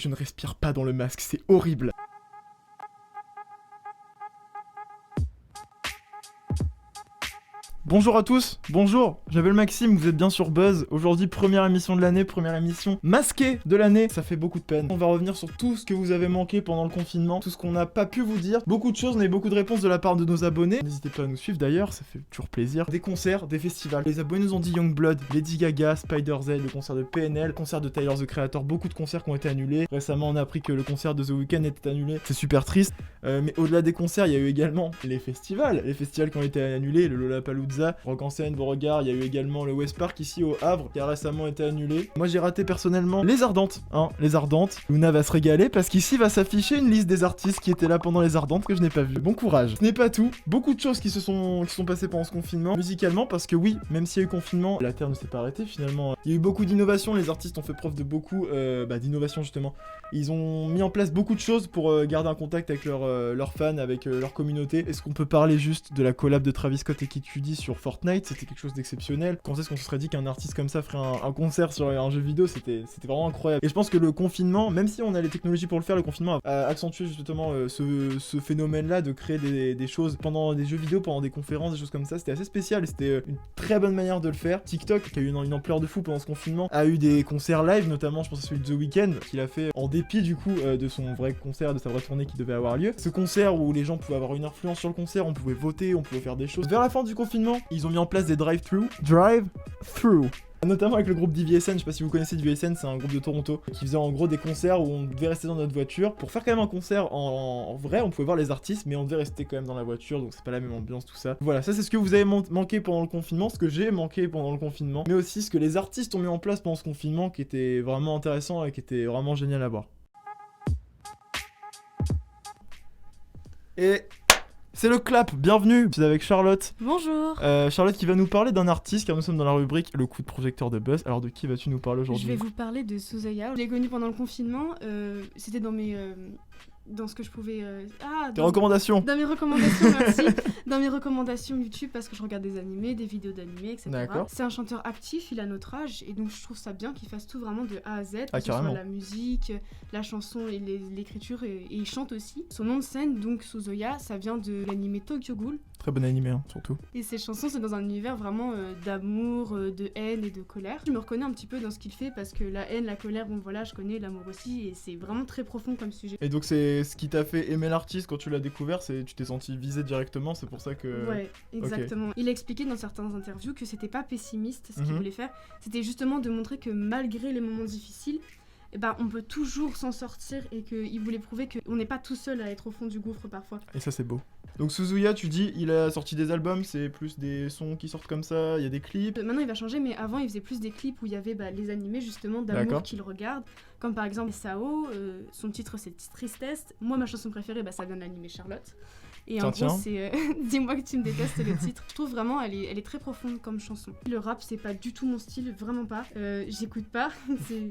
je ne respire pas dans le masque, c'est horrible. Bonjour à tous, bonjour, je m'appelle Maxime, vous êtes bien sur Buzz. Aujourd'hui, première émission de l'année, première émission masquée de l'année. Ça fait beaucoup de peine. On va revenir sur tout ce que vous avez manqué pendant le confinement, tout ce qu'on n'a pas pu vous dire. Beaucoup de choses, on a eu beaucoup de réponses de la part de nos abonnés. N'hésitez pas à nous suivre d'ailleurs, ça fait toujours plaisir. Des concerts, des festivals. Les abonnés nous ont dit Youngblood, Lady Gaga, Spider-Z, le concert de PNL, le concert de Tyler the Creator, beaucoup de concerts qui ont été annulés. Récemment, on a appris que le concert de The Weeknd était annulé. C'est super triste. Mais au-delà des concerts, il y a eu également les festivals qui ont été annulés, le Lollapalooza, Rock en scène, Beauregard, il y a eu également le West Park ici au Havre qui a récemment été annulé. Moi j'ai raté personnellement les Ardentes, les Ardentes. Luna va se régaler parce qu'ici va s'afficher une liste des artistes qui étaient là pendant les Ardentes que je n'ai pas vu. Bon courage. Ce n'est pas tout, beaucoup de choses qui se sont passées pendant ce confinement, musicalement, parce que oui, même s'il y a eu confinement, la Terre ne s'est pas arrêtée finalement. Il y a eu beaucoup d'innovations, les artistes ont fait preuve de beaucoup d'innovation justement. Ils ont mis en place beaucoup de choses pour garder un contact avec leurs fans, avec leur communauté. Est-ce qu'on peut parler juste de la collab de Travis Scott et Kid Cudi sur Fortnite? C'était quelque chose d'exceptionnel. Quand est-ce qu'on se serait dit qu'un artiste comme ça ferait un concert sur un jeu vidéo? C'était vraiment incroyable. Et je pense que le confinement, même si on a les technologies pour le faire, le confinement a accentué justement ce phénomène-là de créer des choses pendant des jeux vidéo, pendant des conférences, des choses comme ça. C'était assez spécial et c'était une très bonne manière de le faire. TikTok, qui a eu une ampleur de fou pendant ce confinement, a eu des concerts live, notamment je pense à celui de The Weeknd, qu'il a fait en dépit du coup de son vrai concert, de sa vraie tournée qui devait avoir lieu. Ce concert où les gens pouvaient avoir une influence sur le concert, on pouvait voter, on pouvait faire des choses. Vers la fin du confinement, ils ont mis en place des drive-thru. Notamment avec le groupe d'IVSN, je sais pas si vous connaissez d'IVSN, c'est un groupe de Toronto qui faisait en gros des concerts où on devait rester dans notre voiture. Pour faire quand même un concert en vrai, on pouvait voir les artistes, mais on devait rester quand même dans la voiture, donc c'est pas la même ambiance, tout ça. Voilà, ça c'est ce que vous avez manqué pendant le confinement, ce que j'ai manqué pendant le confinement, mais aussi ce que les artistes ont mis en place pendant ce confinement qui était vraiment intéressant et qui était vraiment génial à voir. Et c'est le clap, bienvenue, c'est avec Charlotte. Bonjour. Charlotte qui va nous parler d'un artiste car nous sommes dans la rubrique le coup de projecteur de Buzz. Alors de qui vas-tu nous parler aujourd'hui? Je vais vous parler de Suzuya. Je l'ai connu pendant le confinement, c'était dans ce que je pouvais... Tes recommandations. Dans mes recommandations, merci. Dans mes recommandations YouTube, parce que je regarde des animés, des vidéos d'animés, etc. D'accord. C'est un chanteur actif, il a notre âge, et donc je trouve ça bien qu'il fasse tout vraiment de A à Z, que ce carrément. soit la musique, la chanson et l'écriture, et il chante aussi. Son nom de scène, donc Suzuya, ça vient de l'animé Tokyo Ghoul. Très bon animé, surtout. Et ses chansons, c'est dans un univers vraiment d'amour, de haine et de colère. Je me reconnais un petit peu dans ce qu'il fait, parce que la haine, la colère, bon voilà, je connais l'amour aussi, et c'est vraiment très profond comme sujet. Et donc c'est ce qui t'a fait aimer l'artiste quand tu l'as découvert, tu t'es senti visé directement, c'est pour ça que... Ouais, exactement. Okay. Il a expliqué dans certaines interviews que c'était pas pessimiste ce qu'il voulait faire, c'était justement de montrer que malgré les moments difficiles, on peut toujours s'en sortir et qu'il voulait prouver qu'on n'est pas tout seul à être au fond du gouffre parfois. Et ça c'est beau. Donc Suzuya, tu dis, il a sorti des albums, c'est plus des sons qui sortent comme ça, il y a des clips. Maintenant il va changer, mais avant il faisait plus des clips où il y avait les animés justement d'amour qu'il regarde, comme par exemple Sao, son titre c'est Tristesse. Moi ma chanson préférée ça vient de l'animé Charlotte. Et en gros, c'est Dis-moi que tu me détestes le titre. Je trouve vraiment, elle est très profonde comme chanson. Le rap, c'est pas du tout mon style, vraiment pas. J'écoute pas.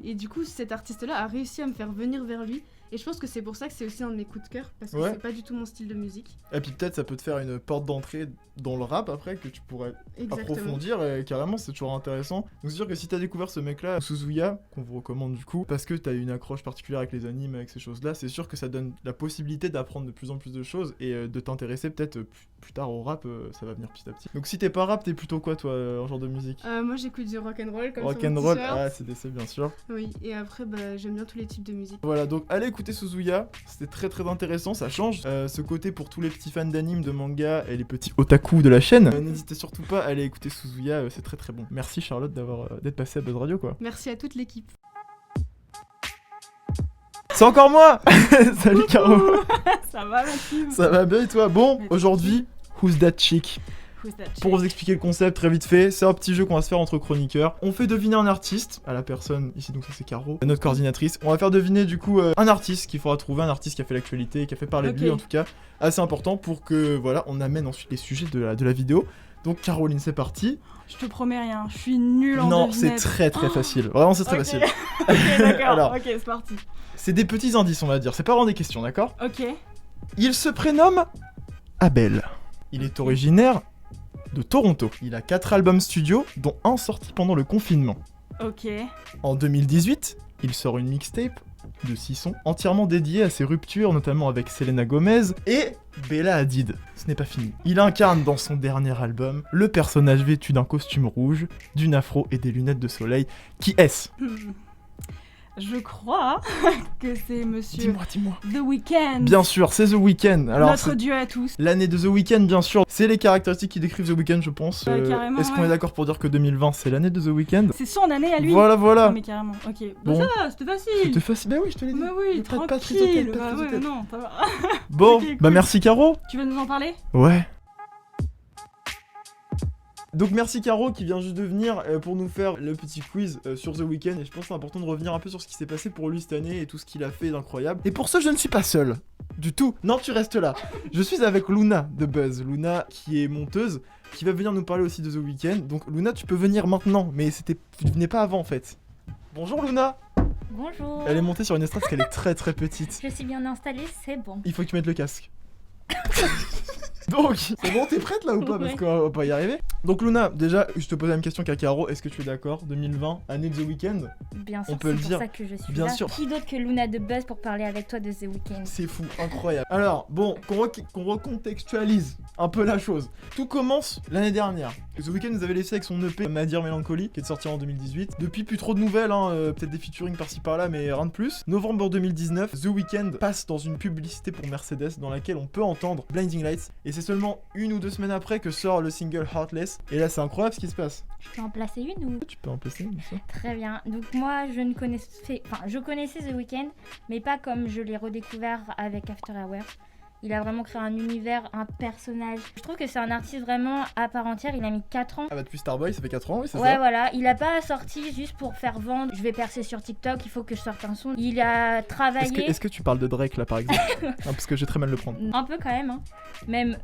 Et du coup, cet artiste-là a réussi à me faire venir vers lui. Et je pense que c'est pour ça que c'est aussi un de mes coups de cœur, parce que c'est pas du tout mon style de musique. Et puis peut-être ça peut te faire une porte d'entrée dans le rap après, que tu pourrais approfondir, et carrément c'est toujours intéressant. Donc c'est sûr que si t'as découvert ce mec-là, Suzuya, qu'on vous recommande du coup, parce que t'as une accroche particulière avec les animes, avec ces choses-là, c'est sûr que ça donne la possibilité d'apprendre de plus en plus de choses, et de t'intéresser peut-être plus tard au rap, ça va venir petit à petit. Donc si t'es pas rap, t'es plutôt quoi toi, en genre de musique? Moi j'écoute du rock'n'roll comme rock'n'roll, c'est bien sûr. Oui, et après j'aime bien tous les types de musique. Voilà, donc allez écouter Suzuya, c'était très très intéressant, ça change ce côté pour tous les petits fans d'anime, de manga et les petits otaku de la chaîne. N'hésitez surtout pas à aller écouter Suzuya, c'est très très bon. Merci Charlotte d'être passée à Buzz Radio quoi. Merci à toute l'équipe. C'est encore moi. Salut Caro. Ça va Maxime? Ça va bien et toi? Bon, aujourd'hui, Who's That Chick? Pour vous expliquer le concept très vite fait, c'est un petit jeu qu'on va se faire entre chroniqueurs. On fait deviner un artiste à la personne ici, donc ça c'est Caro, notre coordinatrice. On va faire deviner du coup un artiste qu'il faudra trouver, un artiste qui a fait l'actualité, qui a fait parler de lui en tout cas, assez important pour que voilà, on amène ensuite les sujets de la vidéo. Donc Caroline, c'est parti. Je te promets rien, je suis nulle en devinette. Non, c'est très très facile. Vraiment, c'est très facile. Ok, d'accord. Alors, ok, c'est parti. C'est des petits indices, on va dire. C'est pas vraiment des questions, d'accord? Ok. Il se prénomme Abel. Il est originaire de Toronto. Il a 4 albums studio, dont un sorti pendant le confinement. Ok. En 2018, il sort une mixtape de 6 sons, entièrement dédiés à ses ruptures, notamment avec Selena Gomez et Bella Hadid. Ce n'est pas fini. Il incarne dans son dernier album le personnage vêtu d'un costume rouge, d'une afro et des lunettes de soleil. Qui est-ce? Je crois que c'est monsieur Dis-moi. The Weeknd. Bien sûr, c'est The Weeknd. Alors, notre dieu à tous. l'année de The Weeknd, bien sûr. C'est les caractéristiques qui décrivent The Weeknd, je pense. Carrément, Est-ce qu'on ouais. est d'accord pour dire que 2020, c'est l'année de The Weeknd? C'est son année à lui. Voilà. Non, mais carrément. Ok. Bon. Bah ça va, c'était facile. C'était facile. Bah oui, je te l'ai dit. Bah oui, Ne prête pas de tranquille. prise de tête, pas de Bah prise de ouais, tête. non, ça va. Bon, Ok, bah cool. merci Caro. Tu veux nous en parler? Ouais. Donc merci Caro qui vient juste de venir pour nous faire le petit quiz sur The Weeknd, et je pense que c'est important de revenir un peu sur ce qui s'est passé pour lui cette année et tout ce qu'il a fait d'incroyable. Et pour ça je ne suis pas seul, du tout. Non, tu restes là. Je suis avec Luna de Buzz, Luna qui est monteuse, qui va venir nous parler aussi de The Weeknd. Donc Luna, tu peux venir maintenant, mais tu venais pas avant en fait. Bonjour Luna. Bonjour. Elle est montée sur une estrade parce qu'elle est très très petite. Je suis bien installée, c'est bon. Il faut que tu mettes le casque. Donc, c'est bon, t'es prête là ou pas? Parce Ouais. qu'on va pas y arriver. Donc Luna, déjà, je te pose la même question qu'à Caro, est-ce que tu es d'accord? 2020, année de The Weeknd? Bien sûr, On peut le c'est pour dire. ça que je suis Bien là. sûr. Qui d'autre que Luna de Buzz pour parler avec toi de The Weeknd? C'est fou, incroyable. Alors, bon, qu'on recontextualise un peu la chose. Tout commence l'année dernière. The Weeknd nous avait laissé avec son EP Madir Melancholy, qui est sorti en 2018. Depuis, plus trop de nouvelles, hein, peut-être des featuring par-ci par-là, mais rien de plus. Novembre 2019, The Weeknd passe dans une publicité pour Mercedes dans laquelle on peut entendre Blinding Lights. Et c'est seulement 1 ou 2 semaines après que sort le single Heartless. Et là, c'est incroyable ce qui se passe. Je peux en placer une ou? Tu peux en placer une, ça? Très bien. Donc moi, je connaissais The Weeknd, mais pas comme je l'ai redécouvert avec After Hours. Il a vraiment créé un univers, un personnage. Je trouve que c'est un artiste vraiment à part entière. Il a mis 4 ans. Ah bah depuis Starboy, ça fait 4 ans, oui, c'est Ouais, ça? voilà. Il a pas sorti juste pour faire vendre. Je vais percer sur TikTok, il faut que je sorte un son. Il a travaillé. Est-ce que tu parles de Drake là par exemple? Non, parce que j'ai très mal le prendre. Un peu quand même, hein. Même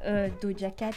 Doja Cat.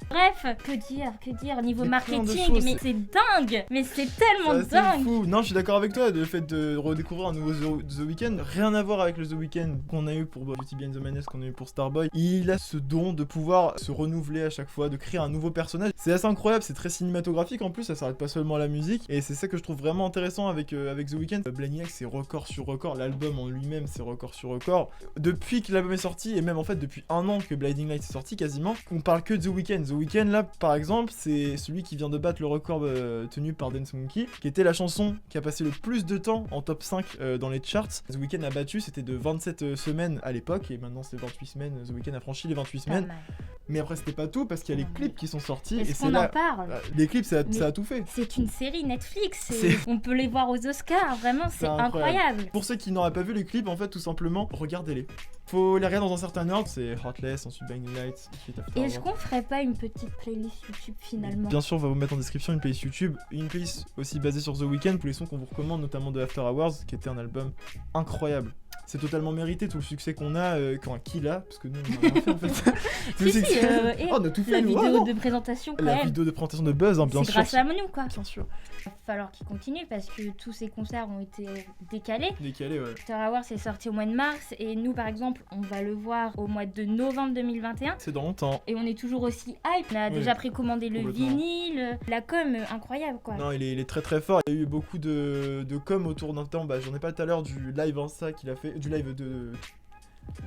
Bref, que dire niveau Mais plein de marketing, choses, mais c'est dingue. Mais c'est tellement C'est assez dingue. fou. Non, je suis d'accord avec toi, le fait de redécouvrir un nouveau The Weeknd, rien à voir avec le The Weeknd qu'on a eu pour Beauty Behind the Madness, qu'on a eu pour Starboy. Il a ce don de pouvoir se renouveler à chaque fois, de créer un nouveau personnage. C'est assez incroyable, c'est très cinématographique en plus, ça s'arrête pas seulement à la musique, et c'est ça que je trouve vraiment intéressant avec The Weeknd. Blinding Lights, c'est record sur record, l'album en lui-même c'est record sur record. Depuis que l'album est sorti, et même en fait depuis 1 an que Blinding Lights est sorti quasiment, on parle que de The Weeknd. The Weeknd là par exemple, c'est celui qui vient de battre le record tenu par Dance Monkey, qui était la chanson qui a passé le plus de temps en top 5 dans les charts. The Weeknd a battu, c'était de 27 semaines à l'époque, et maintenant c'est 28 semaines. The Weeknd a franchi les 28 Pas semaines. mal. Mais après c'était pas tout, parce qu'il y a les clips qui sont sortis, et Est-ce c'est qu'on là... en parle? Les clips ça Mais- a tout fait. C'est une série Netflix. C'est- On peut les voir aux Oscars. Vraiment, c'est incroyable. Pour ceux qui n'auraient pas vu les clips, en fait, tout simplement, regardez-les. Faut les regarder dans un certain ordre, c'est Heartless, ensuite Blinding Lights, ensuite After Est-ce Hours. qu'on ferait pas une petite playlist YouTube finalement? Bien sûr, on va vous mettre en description une playlist YouTube, une playlist aussi basée sur The Weeknd, pour les sons qu'on vous recommande, notamment de After Hours, qui était un album incroyable. C'est totalement mérité tout le succès qu'on a, qu'il a, parce que nous on a rien fait en fait. Tout le Si, succès- et Oh, on a tout fait, la nous. vidéo Oh, non. de présentation quand La même. vidéo de présentation de Buzz, hein, bien C'est sûr. grâce à nous quoi. Bien sûr. Il va falloir qu'il continue parce que tous ces concerts ont été décalés. Décalé, ouais. After Hours est sorti au mois de mars et nous par exemple on va le voir au mois de novembre 2021 C'est dans longtemps. et on est toujours aussi hype. On a Oui, déjà précommandé le complètement. vinyle, la com incroyable quoi. Non, il est très très fort. Il y a eu beaucoup de com autour d'un temps. Bah, j'en ai pas tout à l'heure du live Insta qu'il a fait, du live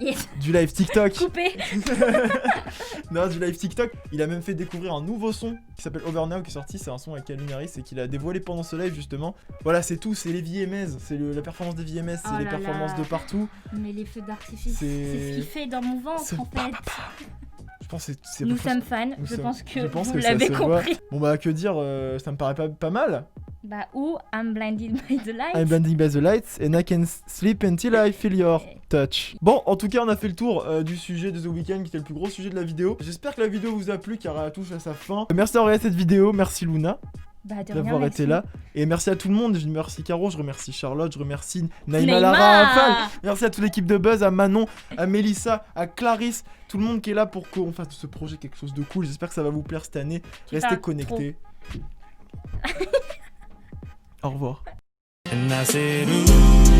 Yes, du live TikTok. coupé. Non, du live TikTok. Il a même fait découvrir un nouveau son qui s'appelle Over Now qui est sorti. C'est un son avec Calvin Harris et qu'il a dévoilé pendant ce live justement. Voilà, c'est tout. C'est les VMAs, c'est la performance des VMAs, c'est Oh les là performances là. de partout. Mais les feux d'artifice, C'est- c'est ce qui fait dans mon ventre C'est- en fait. Je pense que c'est. Nous sommes fans, nous je sommes- pense que je pense vous que ça l'avez se voit. compris. Bon bah que dire, ça me paraît pas mal. Bah ou I'm blinded by the light. I'm blinded by the lights and I can sleep until I feel your touch. Bon, en tout cas, on a fait le tour du sujet de The Weeknd qui était le plus gros sujet de la vidéo. J'espère que la vidéo vous a plu car elle touche à sa fin. Merci d'avoir regardé cette vidéo, merci Luna Bah de rien, d'avoir merci. été là. Et merci à tout le monde, je remercie Caro, je remercie Charlotte, je remercie Naïma Neymar. Lara, Rafale. Merci à toute l'équipe de Buzz, à Manon, à Mélissa, à Clarisse, tout le monde qui est là pour qu'on fasse de ce projet quelque chose de cool. J'espère que ça va vous plaire cette année. Tu Restez parles connectés. Au revoir. And I said, ooh.